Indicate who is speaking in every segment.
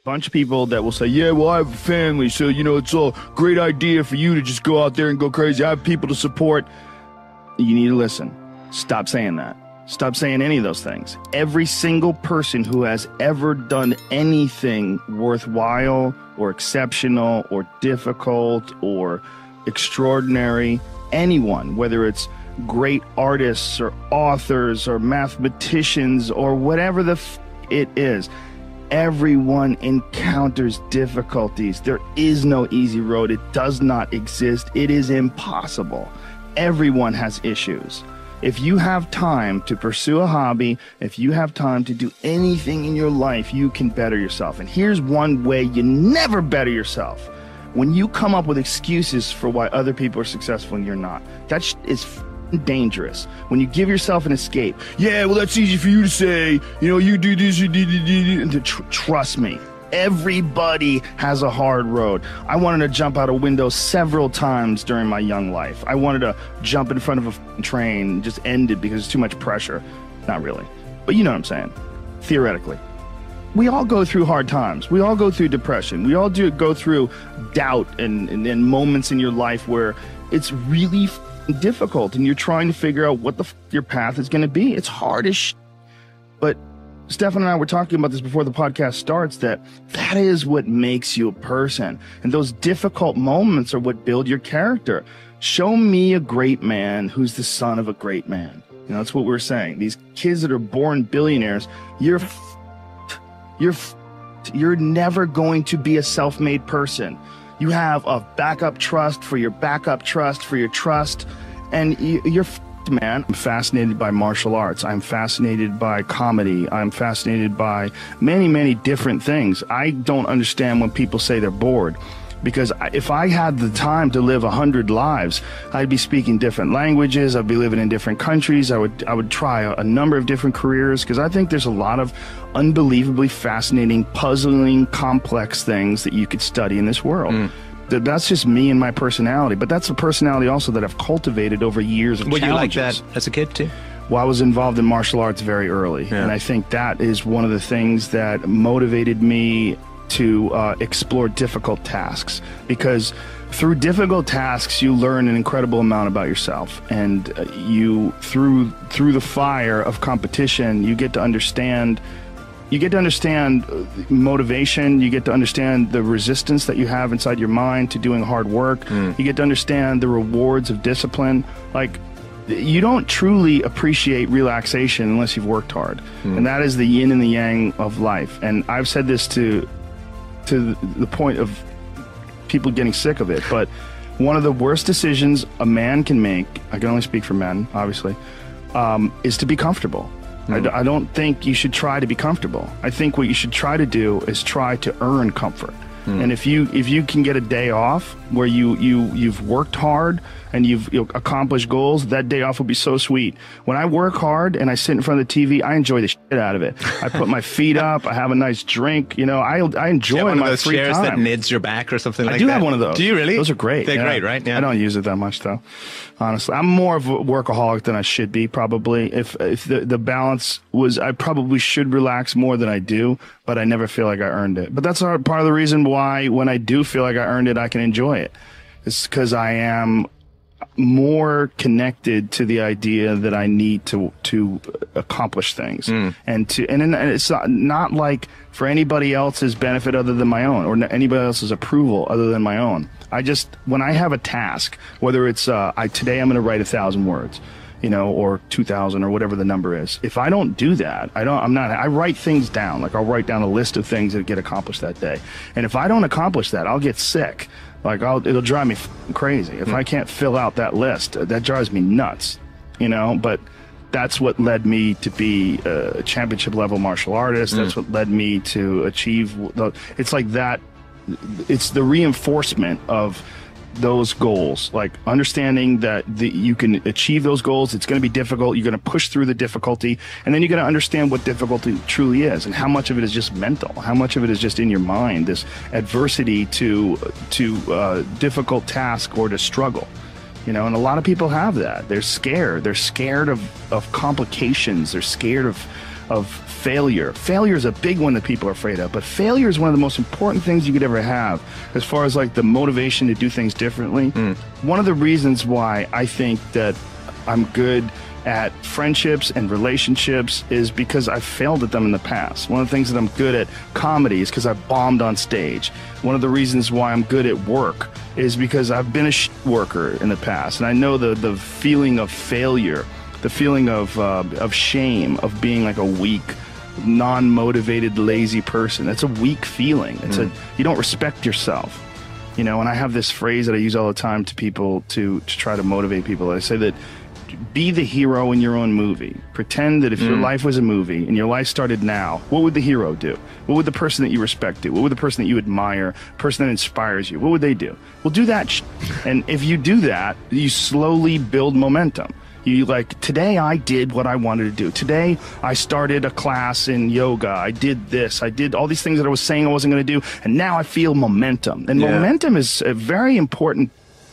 Speaker 1: bunch of people that will say, yeah, well, I have a family, so, it's a great idea for you to just go out there and go crazy. I have people to support. You need to listen. Stop saying that. Stop saying any of those things. Every single person who has ever done anything worthwhile or exceptional or difficult or extraordinary, anyone, whether it's great artists or authors or mathematicians or whatever it is, everyone encounters difficulties. There is no easy road. It does not exist. It is impossible. Everyone has issues. If you have time to pursue a hobby, if you have time to do anything in your life, you can better yourself. And here's one way you never better yourself. When you come up with excuses for why other people are successful and you're not, that is dangerous. When you give yourself an escape, yeah, well, that's easy for you to say, you do this, you do. Trust me. Everybody has a hard road. I wanted to jump out a window several times during my young life. I wanted to jump in front of a train and just end it because it's too much pressure. Not really. But you know what I'm saying. Theoretically. We all go through hard times. We all go through depression. We all go through doubt and moments in your life where it's really difficult and you're trying to figure out what your path is going to be. It's hard as shit. But Stefan and I were talking about this before the podcast starts, that is what makes you a person. And those difficult moments are what build your character. Show me a great man who's the son of a great man. That's what we're saying. These kids that are born billionaires, you're never going to be a self-made person. You have a backup trust for your backup trust for your trust, and you're man. I'm fascinated by martial arts. I'm fascinated by comedy. I'm fascinated by many, many different things. I don't understand when people say they're bored, because if I had the time to live 100 lives, I'd be speaking different languages. I'd be living in different countries. I would try a number of different careers, because I think there's a lot of unbelievably fascinating, puzzling, complex things that you could study in this world. That's just me and my personality, but that's a personality also that I've cultivated over years of challenges. Were you like that
Speaker 2: as a kid too?
Speaker 1: Well, I was involved in martial arts very early, and I think that is one of the things that motivated me to explore difficult tasks, because through difficult tasks you learn an incredible amount about yourself, and you through the fire of competition you get to understand motivation. You get to understand the resistance that you have inside your mind to doing hard work. You get to understand the rewards of discipline. Like, you don't truly appreciate relaxation unless you've worked hard. And that is the yin and the yang of life. And I've said this to the point of people getting sick of it, but one of the worst decisions a man can make, I can only speak for men, obviously, is to be comfortable. I don't think you should try to be comfortable. I think what you should try to do is try to earn comfort. And if you can get a day off where you've worked hard and you've accomplished goals, that day off will be so sweet. When I work hard and I sit in front of the TV, I enjoy the shit out of it. I put my feet up, I have a nice drink, I enjoy my free time.
Speaker 2: Chairs that nids your back or something like that?
Speaker 1: I do have one of those.
Speaker 2: Do you really?
Speaker 1: Those are great.
Speaker 2: They're great, right? Yeah.
Speaker 1: I don't use it that much though, honestly. I'm more of a workaholic than I should be, probably. If the balance was, I probably should relax more than I do, but I never feel like I earned it. But that's part of the reason why when I do feel like I earned it, I can enjoy it. It's because I am more connected to the idea that I need to accomplish things, and it's not like for anybody else's benefit other than my own, or anybody else's approval other than my own. When I have a task, whether it's today I'm going to write 1,000 words, or 2,000 or whatever the number is. If I don't do that, I write things down. Like, I'll write down a list of things that get accomplished that day. And if I don't accomplish that, I'll get sick. Like, it'll drive me crazy. If I can't fill out that list, that drives me nuts, but that's what led me to be a championship level martial artist. That's what led me to achieve it's like that. It's the reinforcement of those goals, like understanding that you can achieve those goals. It's going to be difficult. You're going to push through the difficulty, and then you're going to understand what difficulty truly is, and how much of it is just mental, how much of it is just in your mind, this adversity to difficult task or to struggle. And a lot of people have that. They're scared of complications. They're scared of of failure. Failure is a big one that people are afraid of, but failure is one of the most important things you could ever have as far as like the motivation to do things differently. One of the reasons why I think that I'm good at friendships and relationships is because I've failed at them in the past. One of the things that I'm good at comedy is because I bombed on stage. One of the reasons why I'm good at work is because I've been a worker in the past, and I know the feeling of failure, the feeling of shame, of being like a weak, non-motivated, lazy person. That's a weak feeling. It's you don't respect yourself. You know, and I have this phrase that I use all the time to people to try to motivate people. I say that be the hero in your own movie. Pretend that if your life was a movie and your life started now, what would the hero do? What would the person that you respect do? What would the person that you admire, person that inspires you, what would they do? Well, do that. And if you do that, you slowly build momentum. You like, today I did what I wanted to do. Today I started a class in yoga. I did this. I did all these things that I was saying I wasn't going to do. And now I feel momentum. And momentum is a very important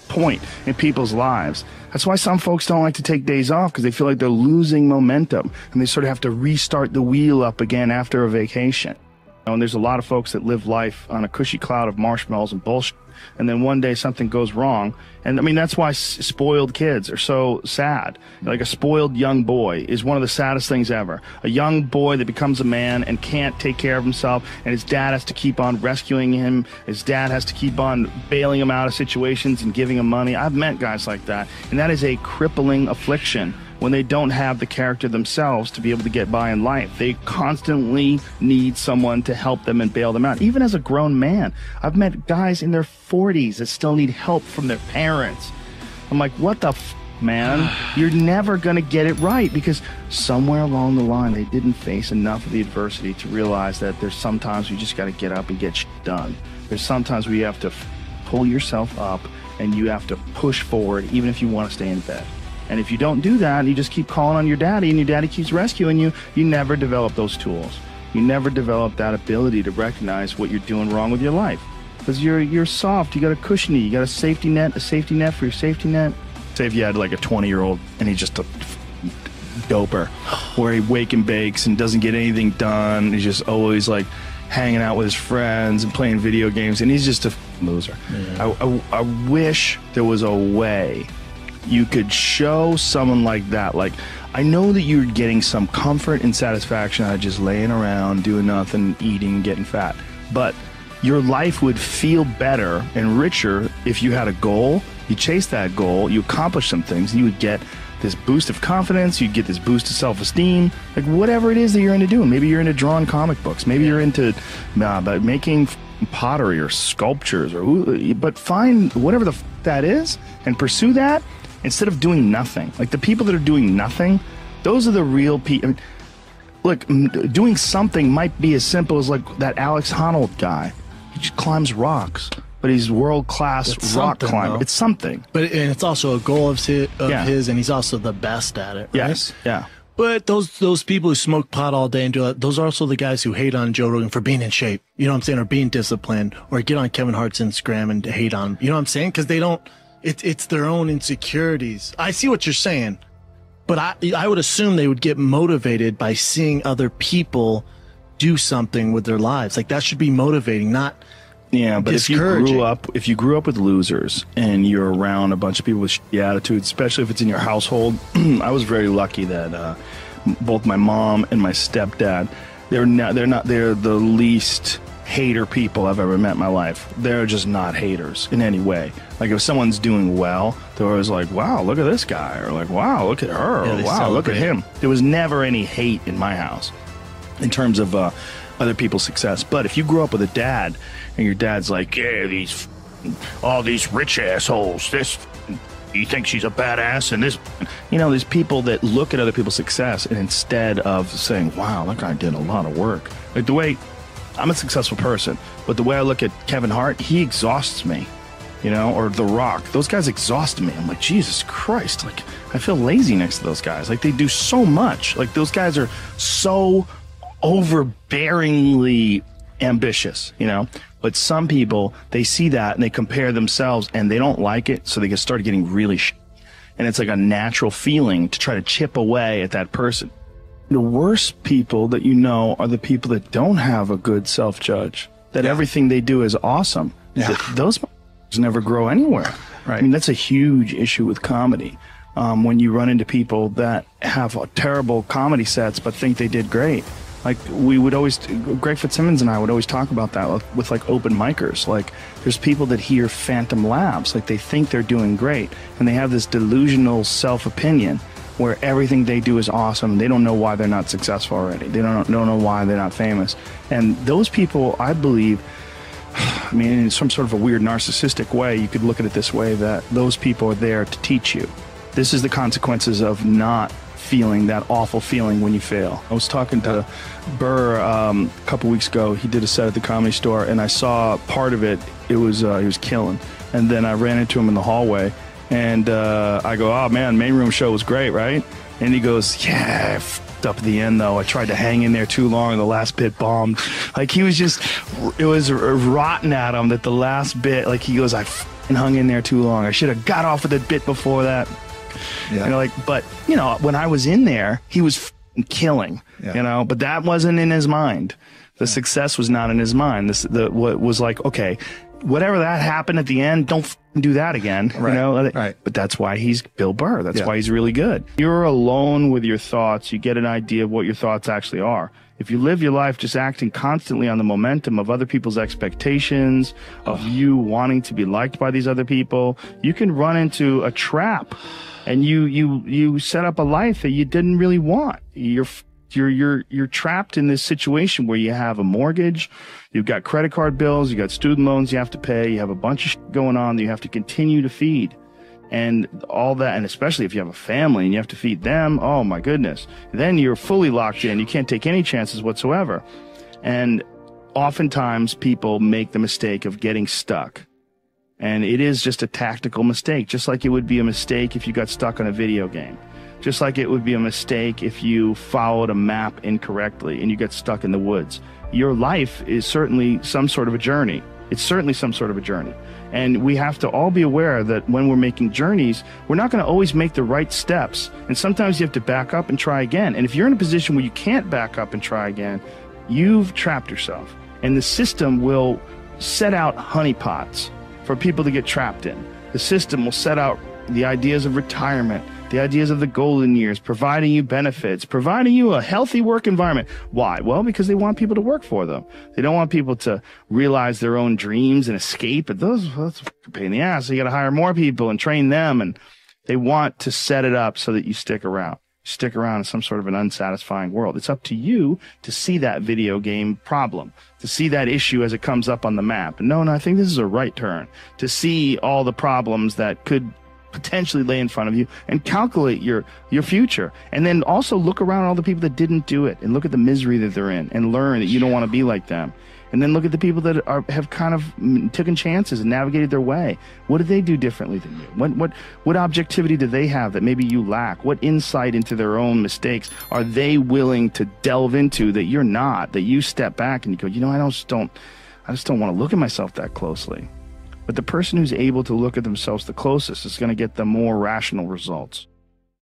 Speaker 1: point in people's lives. That's why some folks don't like to take days off, because they feel like they're losing momentum and they sort of have to restart the wheel up again after a vacation. And there's a lot of folks that live life on a cushy cloud of marshmallows and bullshit, and then one day something goes wrong. And I mean, that's why spoiled kids are so sad. Like a spoiled young boy is one of the saddest things ever. A young boy that becomes a man and can't take care of himself, and his dad has to keep on rescuing him. His dad has to keep on bailing him out of situations and giving him money. I've met guys like that, and that is a crippling affliction when they don't have the character themselves to be able to get by in life. They constantly need someone to help them and bail them out. Even as a grown man, I've met guys in their 40s that still need help from their parents. I'm like, what the man? You're never going to get it right, because somewhere along the line, they didn't face enough of the adversity to realize that there's sometimes you just got to get up and get shit done. There's sometimes where you have to pull yourself up and you have to push forward, even if you want to stay in bed. And if you don't do that, and you just keep calling on your daddy, and your daddy keeps rescuing you, you never develop those tools. You never develop that ability to recognize what you're doing wrong with your life. Because you're soft, you got a cushiony, you got a safety net for your safety net. Say if you had like a 20-year-old and he's just a doper, where he wake and bakes and doesn't get anything done, he's just always like hanging out with his friends and playing video games, and he's just a loser. Yeah. I wish there was a way you could show someone like that, like, I know that you're getting some comfort and satisfaction out of just laying around, doing nothing, eating, getting fat, but your life would feel better and richer if you had a goal, you chased that goal, you accomplished some things, and you would get this boost of confidence, you'd get this boost of self-esteem, like whatever it is that you're into doing. Maybe you're into drawing comic books, maybe you're into making pottery or sculptures, but find whatever that is and pursue that, instead of doing nothing. Like the people that are doing nothing, those are the real people. I mean, look, doing something might be as simple as like that Alex Honnold guy. He just climbs rocks, but he's world-class rock climber. Though. It's something.
Speaker 3: But and it's also a goal of his, and he's also the best at it. Right?
Speaker 1: Yes, yeah.
Speaker 3: But those people who smoke pot all day and do that, those are also the guys who hate on Joe Rogan for being in shape. You know what I'm saying? Or being disciplined, or get on Kevin Hart's Instagram and hate on him. You know what I'm saying? Because they don't. It's their own insecurities. I see what you're saying, but I would assume they would get motivated by seeing other people do something with their lives. Like that should be motivating, not
Speaker 1: but if you grew up with losers and you're around a bunch of people with shitty attitudes, especially if it's in your household. I was very lucky that both my mom and my stepdad, they're the least hater people I've ever met in my life. They're just not haters in any way. Like if someone's doing well, they're always like, wow, look at this guy, or like, wow, look at her, or wow, look at him. There was never any hate in my house in terms of other people's success. But if you grew up with a dad and your dad's like, yeah, all these rich assholes, you think she's a badass, and this, there's people that look at other people's success, and instead of saying, wow, that guy did a lot of work, like the way I'm a successful person, but the way I look at Kevin Hart, he exhausts me, or The Rock. Those guys exhaust me. I'm like, Jesus Christ, like I feel lazy next to those guys. Like they do so much. Like those guys are so overbearingly ambitious, But some people, they see that and they compare themselves and they don't like it, so they start getting really and it's like a natural feeling to try to chip away at that person. The worst people that you know are the people that don't have a good self-judge, that everything they do is awesome.
Speaker 2: Yeah.
Speaker 1: Those never grow anywhere.
Speaker 2: Right.
Speaker 1: I mean, that's a huge issue with comedy. When you run into people that have terrible comedy sets but think they did great. Like we would always, Greg Fitzsimmons and I would always talk about that with like open micers. Like there's people that hear phantom laughs, like they think they're doing great, and they have this delusional self-opinion where everything they do is awesome. They don't know why they're not successful already. They don't know why they're not famous. And those people, I believe, I mean, in some sort of a weird narcissistic way, you could look at it this way, that those people are there to teach you. This is the consequences of not feeling that awful feeling when you fail. I was talking to Burr a couple weeks ago. He did a set at the Comedy Store, and I saw part of it. It was he was killing. And then I ran into him in the hallway, and I go, "Oh man, main room show was great, right?" And he goes, "Yeah, I f***ed up at the end though. I tried to hang in there too long, and the last bit bombed." Like he was just, it was rotten at him that the last bit. Like he goes, "I f***ing hung in there too long. I should have got off with the bit before that."
Speaker 2: Yeah.
Speaker 1: You know, like, but you know, when I was in there, he was f***ing killing.
Speaker 2: Yeah.
Speaker 1: You know, but that wasn't in his mind. The success was not in his mind. What was like, okay, whatever that happened at the end, don't f***ing do that again.
Speaker 2: Right.
Speaker 1: You know,
Speaker 2: Right.
Speaker 1: But that's why he's Bill Burr. That's
Speaker 2: Yeah.
Speaker 1: why he's really good. You're alone with your thoughts. You get an idea of what your thoughts actually are. If you live your life just acting constantly on the momentum of other people's expectations, of you wanting to be liked by these other people, you can run into a trap, and you set up a life that you didn't really want. You're trapped in this situation where you have a mortgage, you've got credit card bills, you got student loans you have to pay, you have a bunch of shit going on that you have to continue to feed. And all that, and especially if you have a family and you have to feed them, oh my goodness. Then you're fully locked in. You can't take any chances whatsoever. And oftentimes people make the mistake of getting stuck. And it is just a tactical mistake, just like it would be a mistake if you got stuck on a video game. Just like it would be a mistake if you followed a map incorrectly and you get stuck in the woods. Your life is certainly some sort of a journey. It's certainly some sort of a journey. And we have to all be aware that when we're making journeys, we're not going to always make the right steps. And sometimes you have to back up and try again. And if you're in a position where you can't back up and try again, you've trapped yourself. And the system will set out honeypots for people to get trapped in. The system will set out the ideas of retirement, the ideas of the golden years, providing you benefits, providing you a healthy work environment. Why? Well, because they want people to work for them. They don't want people to realize their own dreams and escape. And that's a pain in the ass. So you got to hire more people and train them. And they want to set it up so that you stick around. Stick around in some sort of an unsatisfying world. It's up to you to see that video game problem, to see that issue as it comes up on the map. And no, I think this is a right turn. To see all the problems that could potentially lay in front of you and calculate your future. And then also look around at all the people that didn't do it and look at the misery that they're in and learn that you don't want to be like them. And then look at the people that have kind of taken chances and navigated their way. What did they do differently than you? What objectivity do they have that maybe you lack? What insight into their own mistakes are they willing to delve into that you're not, that you step back and you go, you know, I just don't want to look at myself that closely. But the person who's able to look at themselves the closest is going to get the more rational results.